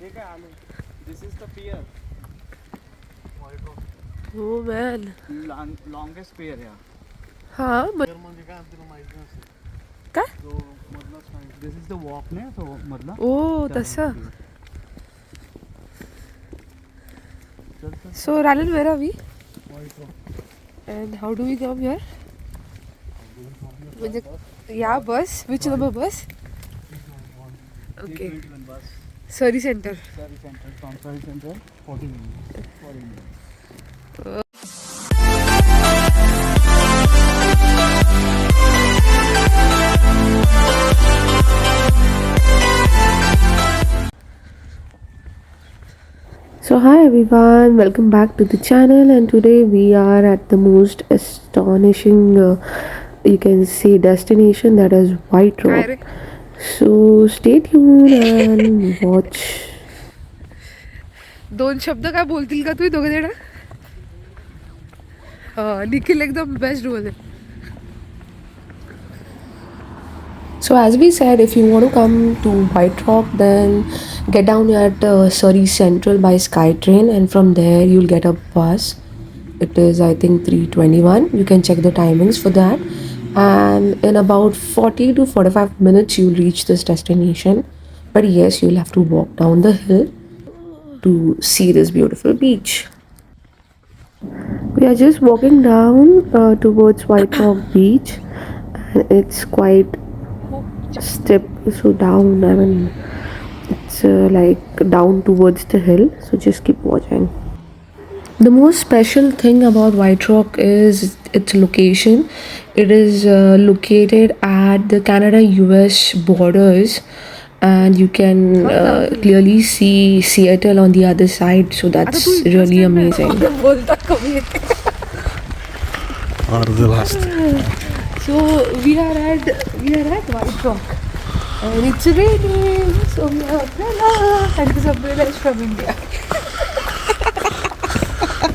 This is the pier. White Rock. Oh man. Longest pier here. हाँ काय? This is the walk ने तो मतलब. Oh, तसं. So Ralan, where are we? White Rock. And how do we come here? म्हणजे या बस. Which number bus? Okay. Bus. Surrey Center. Surrey Center. From Surrey Center, 40 minutes. 40 minutes. So hi everyone, welcome back to the channel, and today we are at the most astonishing you can say destination, that is White Rock. So stay tuned and watch. दोन शब्द काय बोलतील का तुम्ही दोघे जण? निखिल एकदम best बोले. So as we said, if you want to come to White Rock, then get down at Surrey Central by SkyTrain, and from there you'll get a bus. It is, I think, 3:21. You can check the timings for that. And in about 40 to 45 minutes, you'll reach this destination. But yes, you'll have to walk down the hill to see this beautiful beach. We are just walking down towards White Rock Beach, and it's quite step so down. I mean, it's like down towards the hill, so just keep watching. The most special thing about White Rock is its location. It is located at the Canada-US borders, and you can clearly see Seattle on the other side, so that's really amazing. So we are at White Rock, and it's raining, so we have umbrella, and this umbrella is from India.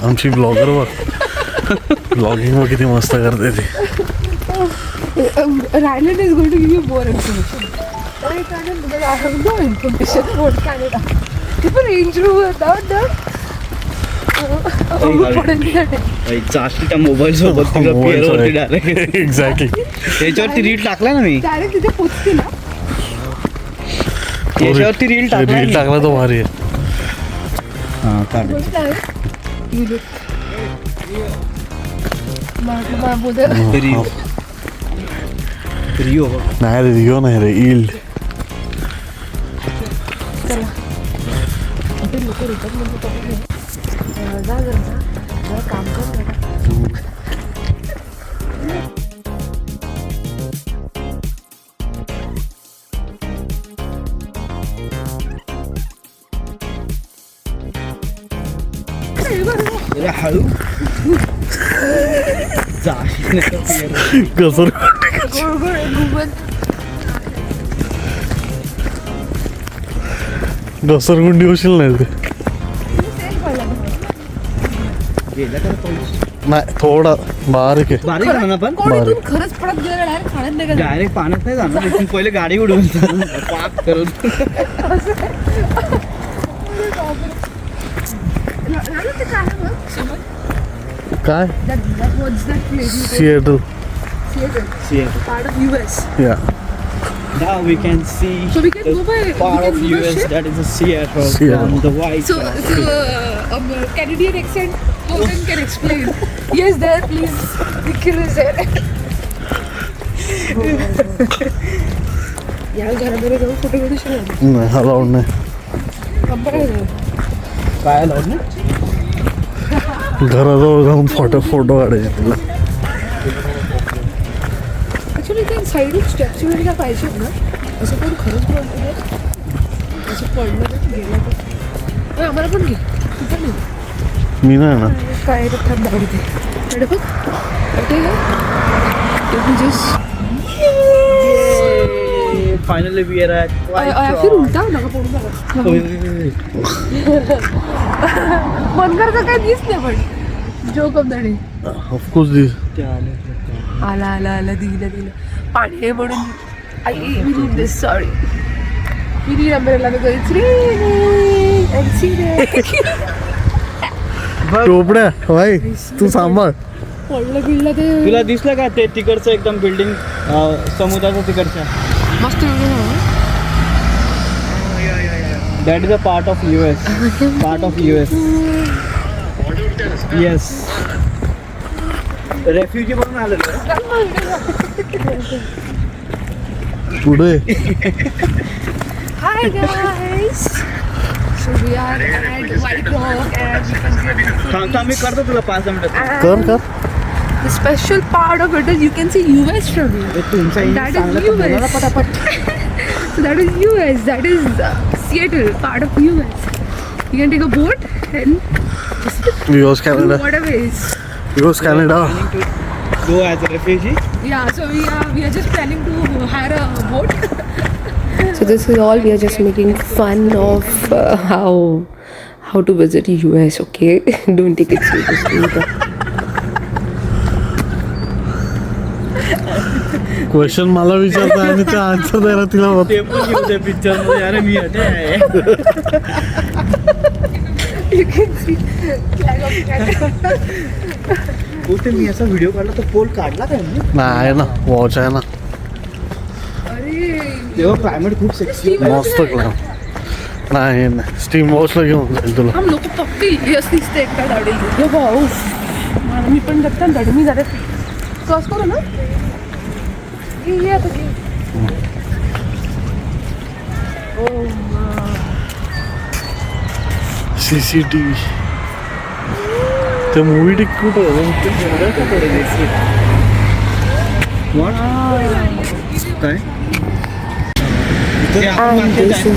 आमची blogger blogging वर किती मस्त करते ती. Ryland is going to give you more information. Right, Ryland, because I have no information about Canada. If a Range Rover down there. जास्तीच्या mobile सोबत तिला पिअरवरती direct. Exactly त्याच्यावरती reel टाकला ना मी. डायरेक्ट तिथे पोचते ना. त्याच्यावरती रील टाकला तो भारी आहे. हां काढ. रिओ नाही रे, रिओ नाही रे, इल्ड. काम कर. हळू घसरगुंडी होशील नाही ते. नाही थोडा बारीक आहे. बारीक आहे ना, पण खरंच पडत गेलं डायरेक्ट पाण्यात नाही जाणार. इथून पहिले गाडी उडवून पाक करून. काय? Seattle. Seattle. Part of US. Yeah. Now we can see So we can go by part of US ship? that is a Seattle. Seattle. The white. So Canadian accent person can explain. Yes, there, please. Nikhil is there. या घरामध्ये जाऊन photo काढू शकतो. नाही allowed नाही. काय allowed नाही. घराजवळ जाऊन फोटो काढायचे तुला. ॲक्च्युली त्या साईडला स्टॅच्यू वगैरे पाहिजे ना. असं कोण खरंच बोलतो असं पडलं तर गेलं तर आम्हाला पण घे. कुठं नाही मी नाही ना काय थांब दाखवते. बघ just Finally we are at White Rock. फिर उलटा नका पडू नका. मनगरचं काय दिस नाही पण joke of the day. Of course this. आला आला आला दिलं पाणी आहे म्हणून. I we need this. Sorry we need umbrella because it's raining. and see there. टोपड्या भाई तू सांभाळ. पडलं बिडलं ते तुला दिसलं का ते तिकडचं एकदम बिल्डिंग समुद्राचं तिकडच्या? मस्त that is a part of US. Part of US. Yes. Refugee म्हणून आलेलो. पुढे Hi guys. So we are at White Rock and you can see थांब मी करतो तुला 5 मिनिटात. कर. the special part of it is you can see US from here. तुमचा That is US. पटापट. So that is US. That is Seattle, part of US. You can take a boat and We goes do Canada. waterways. We goes Canada. Go as a refugee. Yeah, so we are just planning to hire a boat. So this is all we are just making fun of how to visit US, okay? Don't take it seriously. Question मला विचारता आणि ते answer द्यायला तिला होत. ते पण घेऊ दे पिक्चर मध्ये. अरे मी अटे आहे. You can see flag of Canada. कुठे मी असा व्हिडिओ काढला तो पोल काढला काय मी? नाही ना वॉच आहे ना अरे तेव्हा क्लायमेट खूप सेक्सी. मस्त क्लाम. नाही स्टीम वॉचला घेऊन जाईल तुला. हम लोग फक्त इतिहास दिसते एकदा गाडी. हे भाऊ मला मी पण बघता गाडी मी जरा क्रॉस करू ना. ये आता घे. CCTV ते मूवी टिकट काय? And this is it.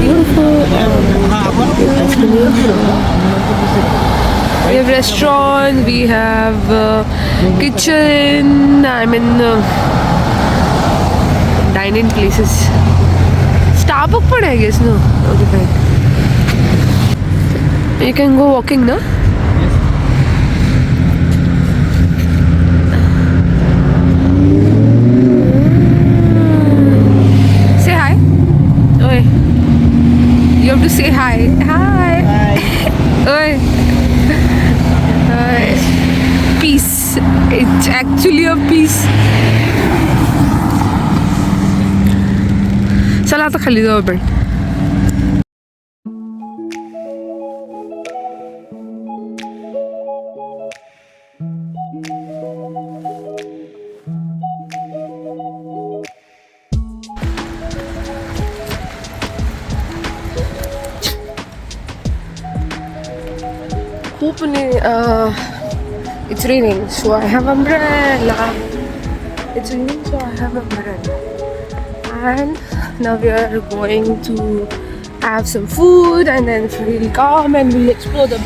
Beautiful. We have restaurant, we have kitchen, I mean dining places. Starbucks but I guess no. Okay fine. You can go walking now. Say hi. Oi. You have to say hi. Hi. Oi. Peace. It's actually a peace. चला आता खाली जाऊ आपण. It's raining, so I have umbrella. It's raining, so I have umbrella. And now we are going to have some food, and then we'll come and we'll explore the.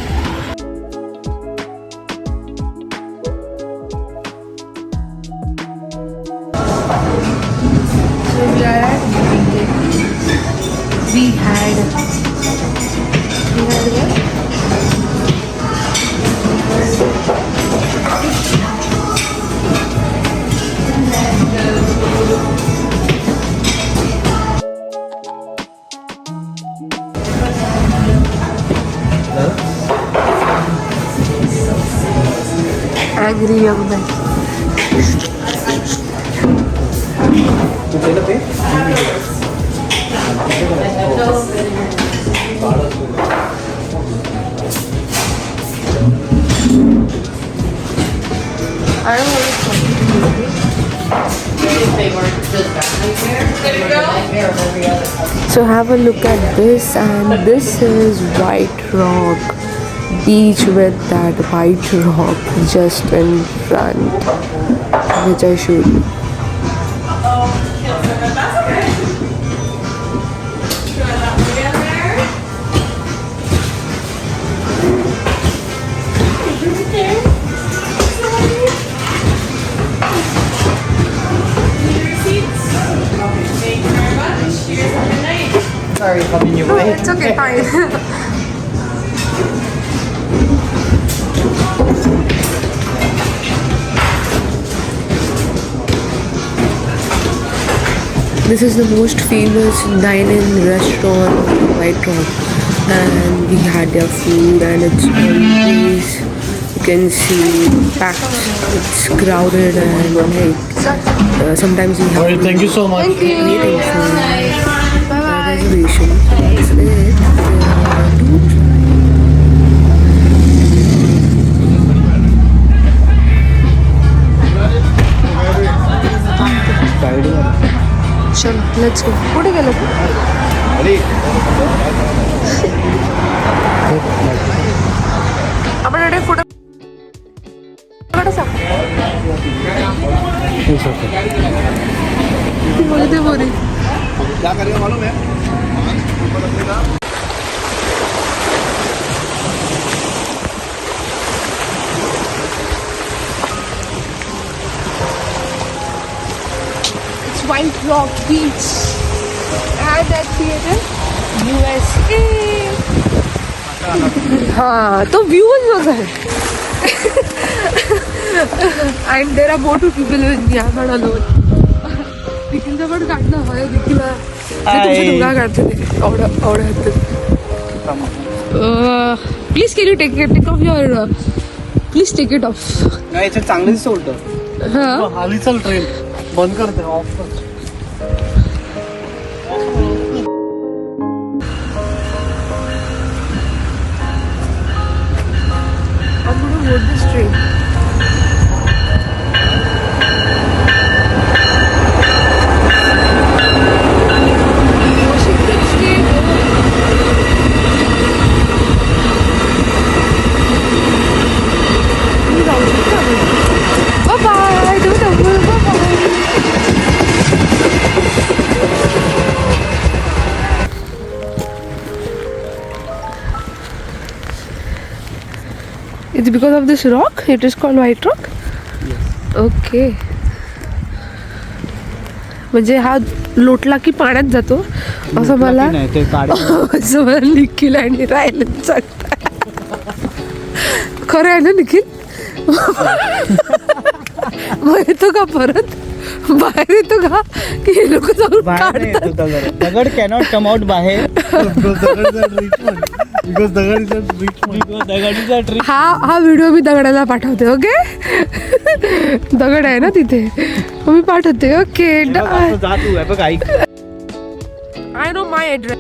So we are at we had what? Angry young man. I don't want to. So have a look at this, and this is White Rock beach with that white rock just in front, which I showed you. Sorry if I'm in your way. It's okay, fine. This is the most famous dine-in restaurant in White Rock, and we had their food, and it's always, you can see, packed. It's crowded, and like sometimes we have to Thank you so much. waiting for reservation. So that's it. चल let's go. कुठे गेलो तू? आपण इकडे photo काढायचा. ती बोलते बोरी. क्या करेगा मालूम है? White Rock Beach and that theater USA. हाँ तो व्यूज बघा. And there are more two people with me. I'm not alone. निखिलचं पण काढणं हवंय. निखिलला तुमच्या दोघा काढते ते आवडत. Please can you take off your please take it off. नाही याच्यात चांगलं दिसतं उलट. हां खाली चल ट्रेन बंद करते ऑफ कर. I'm gonna board this train. Bye-bye. Bye-bye. It's because of this rock? It is called White Rock? Yes. Okay. म्हणजे हा लोटला की पाण्यात जातो असं मला असं मला निखिल आणि राहिलं सांगता. खरं आहे ना निखिल? मग येतो का परत बाहेर येतो का की हे लोक जाऊन काढतात. दगड कॅनॉट कम आउट बाहेर. हा व्हिडिओ मी दगडाला पाठवते. ओके दगड आहे ना तिथे मी पाठवते. Okay I know my address.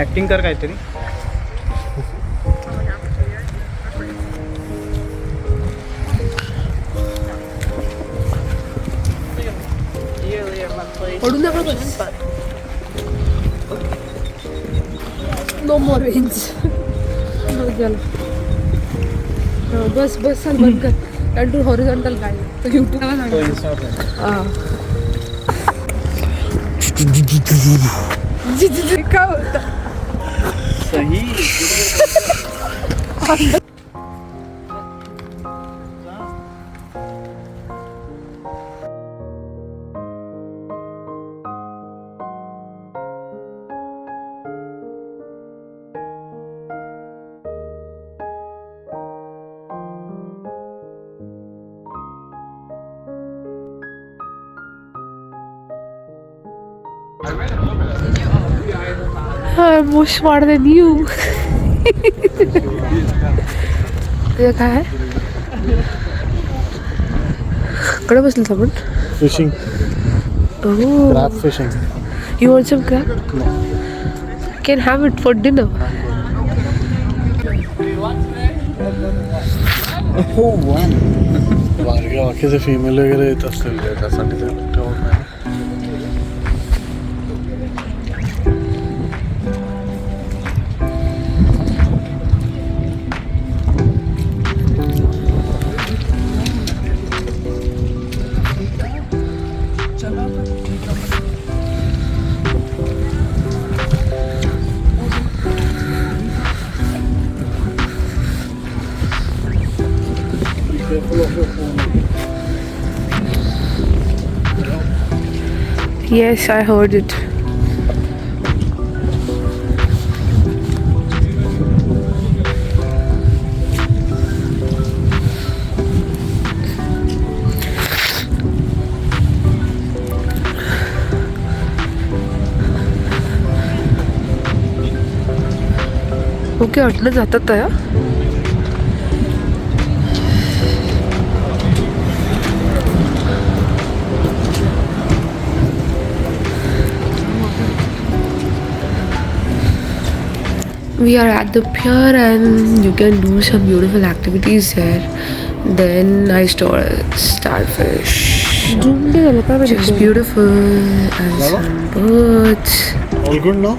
Acting कर काहीतरी. पडून नका नो मोर रेंज. बस बस चल बंद कर कारण तू हॉरिझॉन्टल गाडी युट्यूबला सांग. काय होतं सही. I'm more smarter than you. हे काय आहे? कडे बसलं आपण. Fishing. Oh. Crab fishing. You want some crab? No. Can have it for dinner. हो वन. बाकीचे फीमेल वगैरे येत असतील त्यासाठी ते ठेवत नाही. Yes, I heard it. लोक अडणं जातात या. We are at the pier and you can do some beautiful activities there. Then I saw starfish. Just beautiful and some birds. All good now?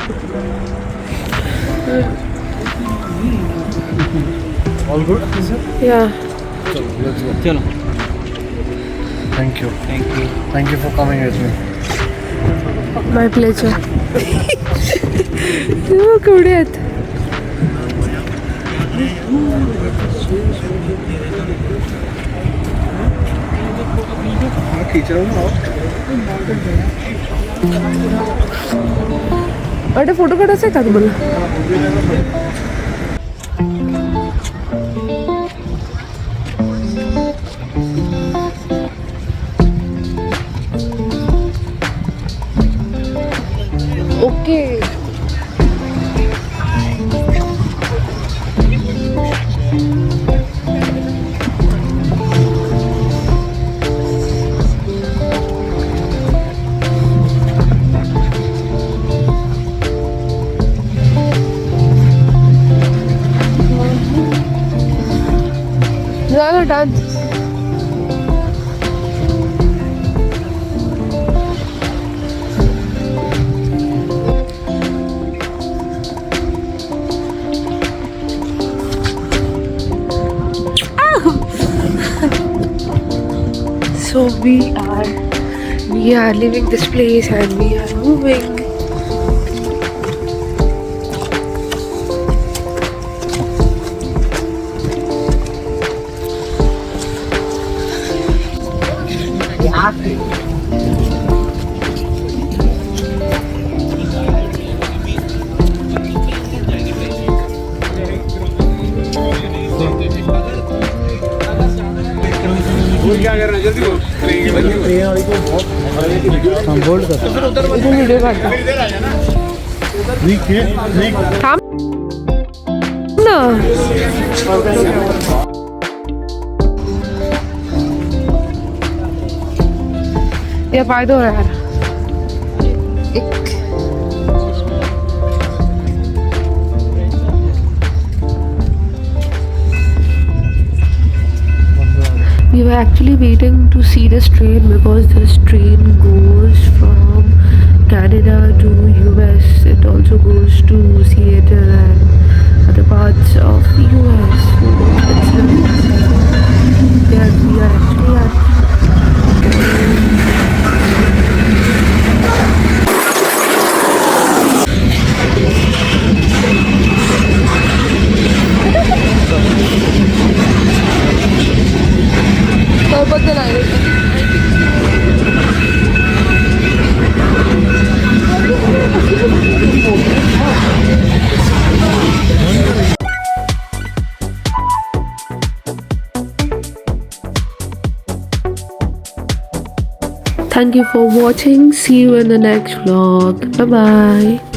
All good? Yeah. चलो. Thank you. Thank you. Thank you for coming with me. My pleasure. तू केवढे आहेत? अरे photo काढायचा आहे का तुम्हाला? Okay. झालं dance. So we are leaving this place and we are moving. Bold कर. व्हिडिओ काढता. थांब ना. या पाय धो यार. We were actually waiting to see this train because this train goes from Canada to US. It also goes to Seattle and other parts of the US. So it's really exciting. There we are actually at. Thank you for watching. See you in the next vlog. Bye bye.